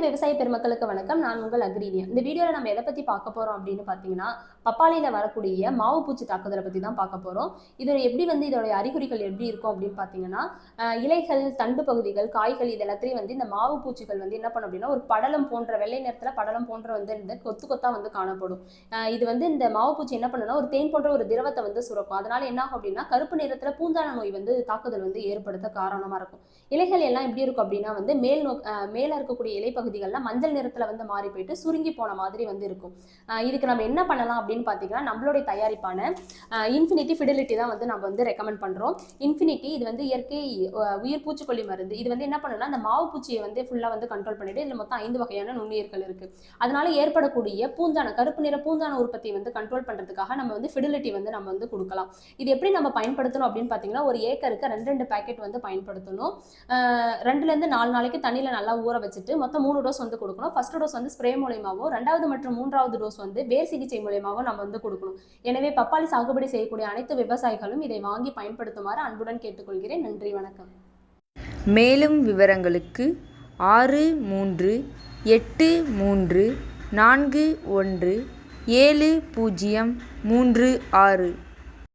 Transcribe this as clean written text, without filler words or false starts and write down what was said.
விவசாய பெருமக்களுக்கு வணக்கம். நான் உங்கள் அக்ரீனியா. இந்த வீடியோவில் நம்ம எதை பற்றி பார்க்க போகிறோம் அப்படின்னு பார்த்தீங்கன்னா, பப்பாளியில் வரக்கூடிய மாவு பூச்சி தாக்குதலை பற்றி தான் பார்க்க போகிறோம். இது எப்படி இதோடைய அறிகுறிகள் எப்படி இருக்கும் அப்படின்னு பார்த்தீங்கன்னா, இலைகள், தண்டு பகுதிகள், காய்கள் இது எல்லாத்தையும் இந்த மாவு பூச்சிகள் என்ன பண்ணும் அப்படின்னா, ஒரு படலம் போன்ற வெள்ளை நிறத்தில் படலம் போன்ற இந்த கொத்து கொத்தா காணப்படும். இது இந்த மாவு பூச்சி என்ன பண்ணுன்னா, ஒரு தேன் போன்ற ஒரு திரவத்தை சுரக்கும். அதனால என்ன ஆகும் அப்படின்னா, கருப்பு நிறத்தில் பூஞ்சான நோய் தாக்குதல் ஏற்படுத்த காரணமாக இருக்கும். இலைகள் எல்லாம் எப்படி இருக்கும் அப்படின்னா மேல இருக்கக்கூடிய இலை பகுதிகள்லாம் மஞ்சள் நிறத்துல மாறி போயிட்டு சுருங்கி போன மாதிரி இருக்கும். இதுக்கு நம்ம என்ன பண்ணலாம் அப்படின்னு பார்த்தீங்கன்னா, நம்மளுடைய தயாரிப்பான இன்ஃபினிட்டி ஃபிடிலிட்டி தான் நம்ம ரெக்கமெண்ட் பண்றோம். இன்ஃபினிட்டி இது இயற்கை உயிர் பூச்சிக்கொல்லி மருந்து. இது என்ன பண்ணுன்னா, அந்த மாவு பூச்சியை ஃபுல்லா கண்ட்ரோல் பண்ணிட்டு இதுல மொத்தம் 5 வகையான நுண்ணுயிர்கள் இருக்கு. அதனால ஏற்படக்கூடிய கருப்பு நிற பூஞ்சான உற்பத்தியை கண்ட்ரோல் பண்றதுக்காக நம்ம ஃபிடிலிட்டி நம்ம கொடுக்கலாம். இது எப்படி நம்ம பயன்படுத்தணும் அப்படின்னு பார்த்தீங்கன்னா, ஒரு ஏக்கருக்கு 2 பேக்கெட் பயன்படுத்தணும். 2ல இருந்து 4 நாளைக்கு தண்ணியில நல்லா ஊற வச்சுட்டு மொத்தம் 3 டோஸ் கொடுக்கணும். ஃபர்ஸ்ட் டோஸ் ஸ்ப்ரே மூலமாகவும், 2வது மற்றும் 3வது டோஸ் வேர் சிகிச்சை மூலமாகவும் நம்ம கொடுக்கணும். எனவே பப்பாளி சாகுபடி செய்யக்கூடிய அனைத்து விவசாயிகளும் இதை வாங்கி பயன்படுத்துமாறு அன்புடன் கேட்டுக்கொள்கிறேன். நன்றி, வணக்கம். மேலும் விவரங்களுக்கு 6383417036